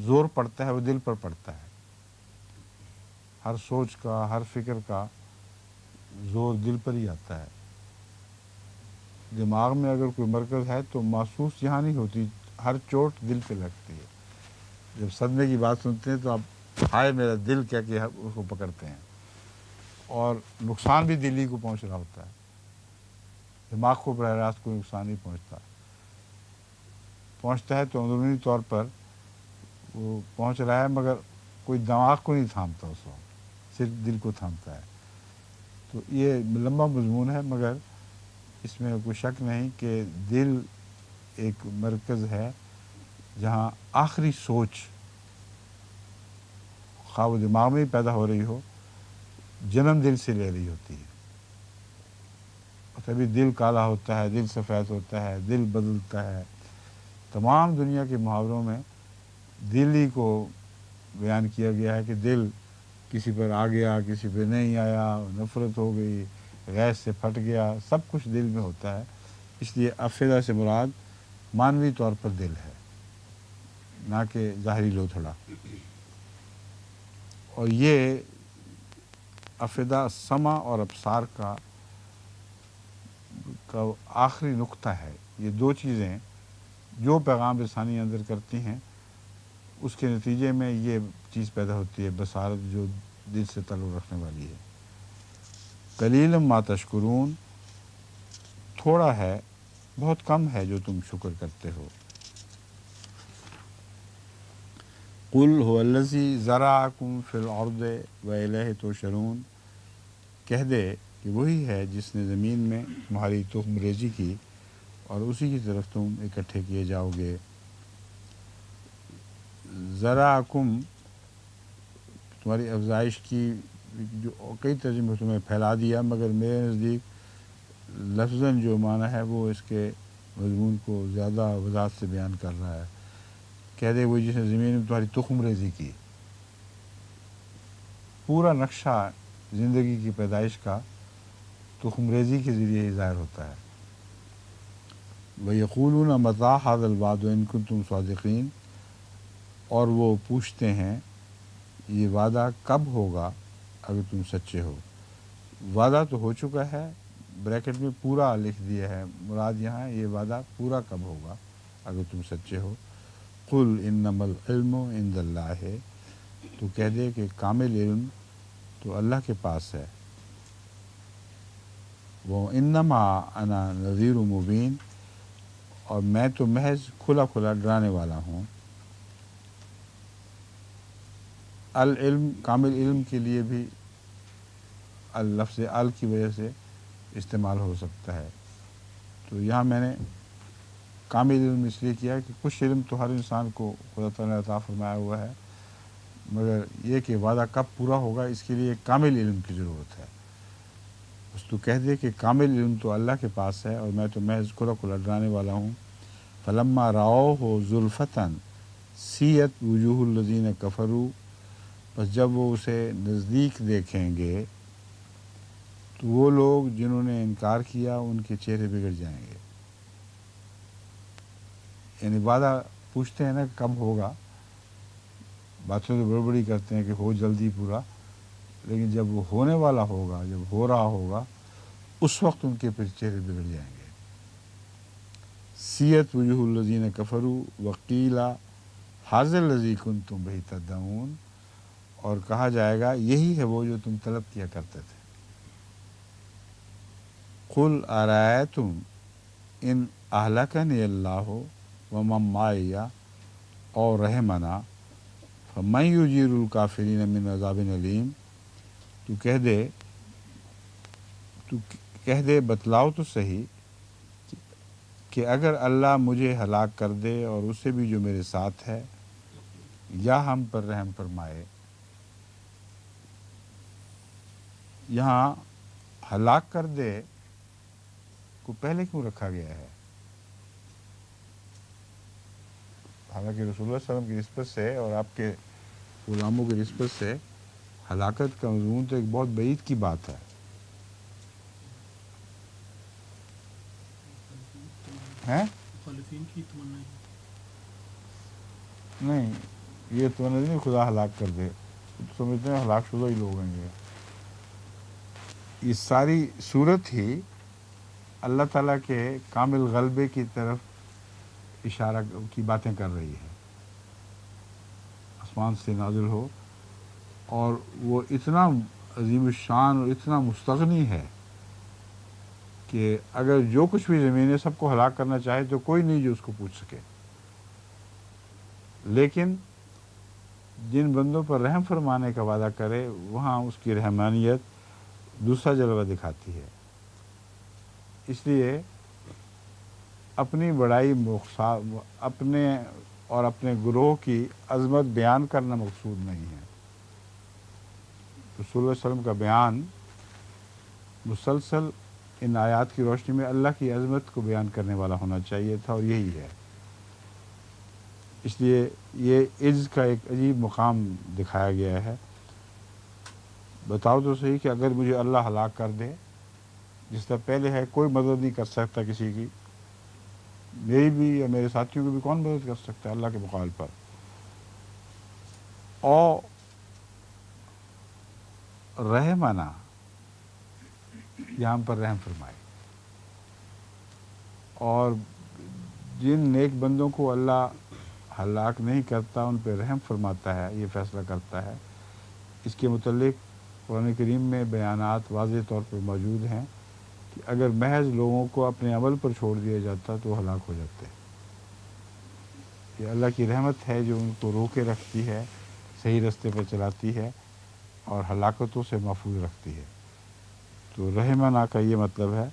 زور پڑتا ہے وہ دل پر پڑتا ہے، ہر سوچ کا، ہر فکر کا زور دل پر ہی آتا ہے۔ دماغ میں اگر کوئی مرکز ہے تو محسوس یہاں نہیں ہوتی، ہر چوٹ دل پہ لگتی ہے۔ جب صدمے کی بات سنتے ہیں تو آپ ہائے میرا دل کیا کہ اس کو پکڑتے ہیں، اور نقصان بھی دل ہی کو پہنچ رہا ہوتا ہے، دماغ کو براہ راست کوئی نقصان نہیں پہنچتا ہے تو اندرونی طور پر وہ پہنچ رہا ہے، مگر کوئی دماغ کو نہیں تھامتا، اس وقت صرف دل کو تھامتا ہے۔ تو یہ لمبا مضمون ہے، مگر اس میں کوئی شک نہیں کہ دل ایک مرکز ہے جہاں آخری سوچ خواہ وہ دماغ میں ہی پیدا ہو رہی ہو، جنم دل سے لے رہی ہوتی ہے، اور تبھی دل کالا ہوتا ہے، دل سفید ہوتا ہے، دل بدلتا ہے۔ تمام دنیا کے محاوروں میں دل ہی کو بیان کیا گیا ہے کہ دل کسی پر آ گیا، کسی پہ نہیں آیا، نفرت ہو گئی، غیظ سے پھٹ گیا، سب کچھ دل میں ہوتا ہے۔ اس لیے افئدہ سے مراد مانوی طور پر دل ہے، نہ کہ ظاہری لوتھڑا۔ اور یہ افئدہ سمع اور ابصار کا آخری نقطہ ہے۔ یہ دو چیزیں جو پیغام رسانی اندر کرتی ہیں، اس کے نتیجے میں یہ چیز پیدا ہوتی ہے، بصارت جو دل سے تعلق رکھنے والی ہے۔ قلیلا ما تشکرون، تھوڑا ہے، بہت کم ہے جو تم شکر کرتے ہو۔ قل هو الذی ذرأکم فی الارض والیہ تحشرون، کہہ دے کہ وہی ہے جس نے زمین میں تمہاری تخم ریزی کی اور اسی کی طرف تم اکٹھے کیے جاؤ گے۔ ذرأکم تمہاری افزائش کی، جو کئی ترجمے تمہیں پھیلا دیا، مگر میرے نزدیک لفظاً جو معنی ہے وہ اس کے مضمون کو زیادہ وضاحت سے بیان کر رہا ہے۔ کہہ دے وہی جس نے زمین میں تمہاری تخم ریزی کی۔ پورا نقشہ زندگی کی پیدائش کا تخم ریزی کے ذریعے ہی ظاہر ہوتا ہے۔ وَيَقُولُونَ مَتَىٰ هَٰذَا الْوَعْدُ إِن كُنتُمْ صَادِقِينَ، اور وہ پوچھتے ہیں یہ وعدہ کب ہوگا اگر تم سچے ہو۔ وعدہ تو ہو چکا ہے، بریکٹ میں پورا لکھ دیا ہے، مراد یہاں یہ وعدہ پورا کب ہوگا اگر تم سچے ہو۔ قُلْ إِنَّمَا الْعِلْمُ عِندَ اللہِ، تو کہہ دے کہ کامل علم تو اللہ کے پاس ہے۔ وَإِنَّمَا أَنَا نَذِيرٌ مُبِينٌ، اور میں تو محض کھلا کھلا ڈرانے والا ہوں۔ العلم، کامل علم کے لیے بھی اللفظ ال کی وجہ سے استعمال ہو سکتا ہے۔ تو یہاں میں نے کامل علم اس لیے کیا کہ کچھ علم تو ہر انسان کو خدا تعالیٰ نے عطا فرمایا ہوا ہے، مگر یہ کہ وعدہ کب پورا ہوگا اس کے لیے کامل علم کی ضرورت ہے۔ بس تو کہہ دے کہ کامل علم تو اللہ کے پاس ہے اور میں تو محض کھلا کھلا ڈرانے والا ہوں۔ فلما رأوہ زلفۃ سیئت وجوہ الذین کفروا، بس جب وہ اسے نزدیک دیکھیں گے تو وہ لوگ جنہوں نے انکار کیا ان کے چہرے بگڑ جائیں گے۔ یعنی وعدہ پوچھتے ہیں نا کہ کب ہوگا، باتیں تو بڑی بڑی کرتے ہیں کہ ہو جلدی پورا، لیکن جب وہ ہونے والا ہوگا، جب ہو رہا ہوگا، اس وقت ان کے پھر چہرے بگڑ جائیں گے۔ سیئت وجوہ الذین کفروا وقیل ھذا الذی کنتم بہ تدعون، اور کہا جائے گا یہی ہے وہ جو تم طلب کیا کرتے تھے۔ قل ارأیتم ان اہلکنی اللہ ومن معی او رحمنا فمن یجیر الکافرین من عذاب علیم، تو کہہ دے بتلاؤ تو صحیح کہ اگر اللہ مجھے ہلاک کر دے اور اسے بھی جو میرے ساتھ ہے، یا ہم پر رحم فرمائے۔ یہاں ہلاک کر دے کو پہلے کیوں رکھا گیا ہے؟ حالانکہ رسول اللہ صلی اللہ علیہ وسلم کی نسبت سے اور آپ کے غلاموں کی نسبت سے ہلاکت کا مضمون تو ایک بہت بعید کی بات ہے. ہیں مخالفین کی تمنا ہے. نہیں، یہ تو نہیں خدا ہلاک کر دے، سمجھتے ہیں ہلاک شدہ ہی لوگ ہیں یہ ساری صورت ہی اللہ تعالیٰ کے کامل غلبے کی طرف اشارہ کی باتیں کر رہی ہے. آسمان سے نازل ہو، اور وہ اتنا عظیم الشان اور اتنا مستغنی ہے کہ اگر جو کچھ بھی زمین ہے سب کو ہلاک کرنا چاہے تو کوئی نہیں جو اس کو پوچھ سکے. لیکن جن بندوں پر رحم فرمانے کا وعدہ کرے وہاں اس کی رحمانیت دوسرا جلوہ دکھاتی ہے. اس لیے اپنی بڑائی اپنے اور اپنے گروہ کی عظمت بیان کرنا مقصود نہیں ہے. رسول اللہ علیہ وسلم کا بیان مسلسل ان آیات کی روشنی میں اللہ کی عظمت کو بیان کرنے والا ہونا چاہیے تھا، اور یہی ہے. اس لیے یہ عز کا ایک عجیب مقام دکھایا گیا ہے. بتاؤ تو صحیح کہ اگر مجھے اللہ ہلاک کر دے، جس طرح پہلے ہے کوئی مدد نہیں کر سکتا کسی کی، میری بھی یا میرے ساتھیوں کی بھی کون مدد کر سکتا ہے اللہ کے مقابل پر. اور رحمانہ یہاں پر رحم فرمائے، اور جن نیک بندوں کو اللہ ہلاک نہیں کرتا ان پہ رحم فرماتا ہے، یہ فیصلہ کرتا ہے. اس کے متعلق قرآن کریم میں بیانات واضح طور پر موجود ہیں کہ اگر محض لوگوں کو اپنے عمل پر چھوڑ دیا جاتا تو وہ ہلاک ہو جاتے. یہ اللہ کی رحمت ہے جو ان کو روکے رکھتی ہے، صحیح رستے پر چلاتی ہے اور ہلاکتوں سے محفوظ رکھتی ہے. تو رحمانہ کا یہ مطلب ہے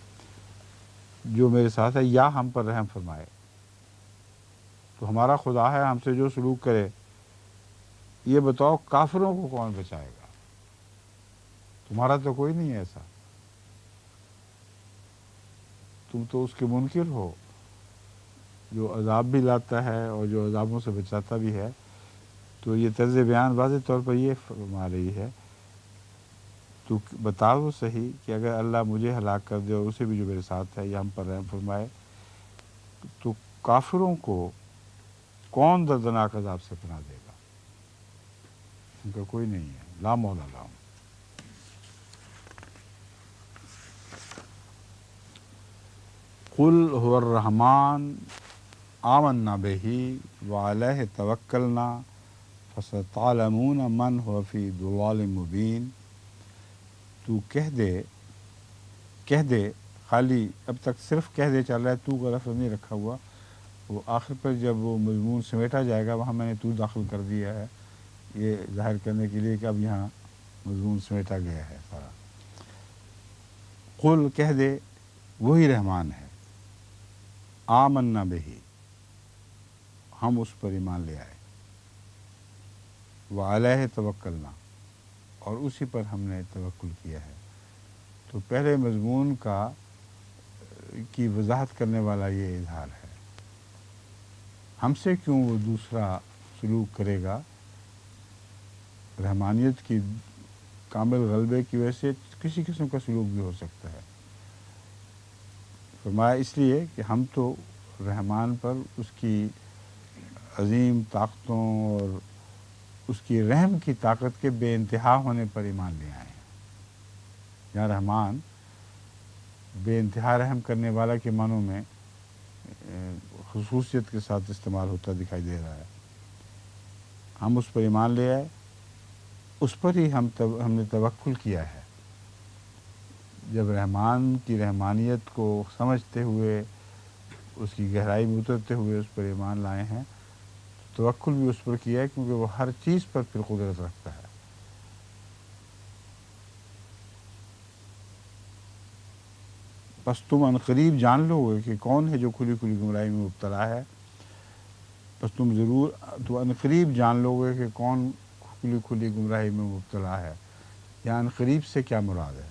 جو میرے ساتھ ہے یا ہم پر رحم فرمائے. تو ہمارا خدا ہے، ہم سے جو سلوک کرے. یہ بتاؤ کافروں کو کون بچائے گا؟ تمہارا تو کوئی نہیں ہے ایسا، تم تو اس کے منکر ہو جو عذاب بھی لاتا ہے اور جو عذابوں سے بچاتا بھی ہے. تو یہ طرز بیان واضح طور پر یہ فرما رہی ہے تو بتاؤ صحیح کہ اگر اللہ مجھے ہلاک کر دے اور اسے بھی جو میرے ساتھ ہے یا ہم پر رحم فرمائے، تو کافروں کو کون دردناک عذاب سے پناہ دے گا؟ ان کا کوئی نہیں ہے، لا مولا لہم. قل هو الرحمن آمنا به وعلیہ توکلنا فستعلمون من هو فی ضلال مبین. تو کہہ دے خالی اب تک صرف کہہ دے چل رہا ہے، تو کا لفظ نہیں رکھا ہوا. وہ آخر پر جب وہ مضمون سمیٹا جائے گا وہاں میں نے تو داخل کر دیا ہے، یہ ظاہر کرنے کے لیے کہ اب یہاں مضمون سمیٹا گیا ہے سارا. قل کہہ دے وہی رحمان ہے، آمنا بہی ہم اس پر ایمان لے آئے، وعلیہ توکلنا اور اسی پر ہم نے توکل کیا ہے. تو پہلے مضمون کی وضاحت کرنے والا یہ اظہار ہے. ہم سے کیوں وہ دوسرا سلوک کرے گا؟ رحمانیت کی کامل غلبے کی وجہ سے کسی قسم کا سلوک بھی ہو سکتا ہے. فرمایا اس لیے کہ ہم تو رحمان پر اس کی عظیم طاقتوں اور اس کی رحم کی طاقت کے بے انتہا ہونے پر ایمان لے آئے ہیں. یہاں رحمان بے انتہا رحم کرنے والا کے معنوں میں خصوصیت کے ساتھ استعمال ہوتا دکھائی دے رہا ہے. ہم اس پر ایمان لے آئے، اس پر ہی ہم نے توکل کیا ہے. جب رحمان کی رحمانیت کو سمجھتے ہوئے اس کی گہرائی میں اترتے ہوئے اس پر ایمان لائے ہیں، توکل بھی اس پر کیا ہے کیونکہ وہ ہر چیز پر پھر قدرت رکھتا ہے. بس تم عنقریب جان لو گے کہ کون ہے جو کھلی کھلی گمراہی میں مبتلا ہے. بس تو عنقریب جان لو گے کہ کون کھلی کھلی گمراہی میں مبتلا ہے. یا عنقریب سے کیا مراد ہے؟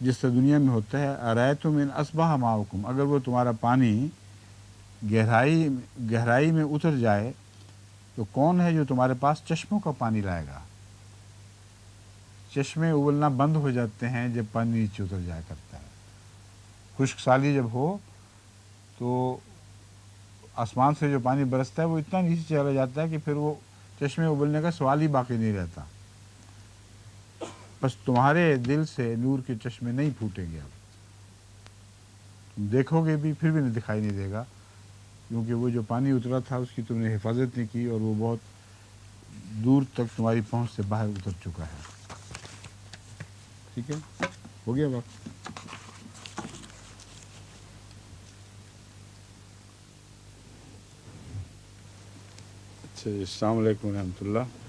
جس سے دنیا میں ہوتا ہے ارایتم ان اصبح ماؤکم، اگر وہ تمہارا پانی گہرائی میں اتر جائے تو کون ہے جو تمہارے پاس چشموں کا پانی لائے گا؟ چشمے ابلنا بند ہو جاتے ہیں جب پانی نیچے اتر جایا کرتا ہے. خشک سالی جب ہو تو آسمان سے جو پانی برستا ہے وہ اتنا نیچے چلا جاتا ہے کہ پھر وہ چشمے ابلنے کا سوال ہی باقی نہیں رہتا. بس تمہارے دل سے نور کے چشمے نہیں پھوٹیں گے، اب تم دیکھو گے بھی پھر بھی نہیں دکھائی نہیں دے گا، کیونکہ وہ جو پانی اترا تھا اس کی تم نے حفاظت نہیں کی اور وہ بہت دور تک تمہاری پہنچ سے باہر اتر چکا ہے. ٹھیک ہے، ہو گیا وقت. اچھا جی، السلام علیکم ورحمۃ اللہ.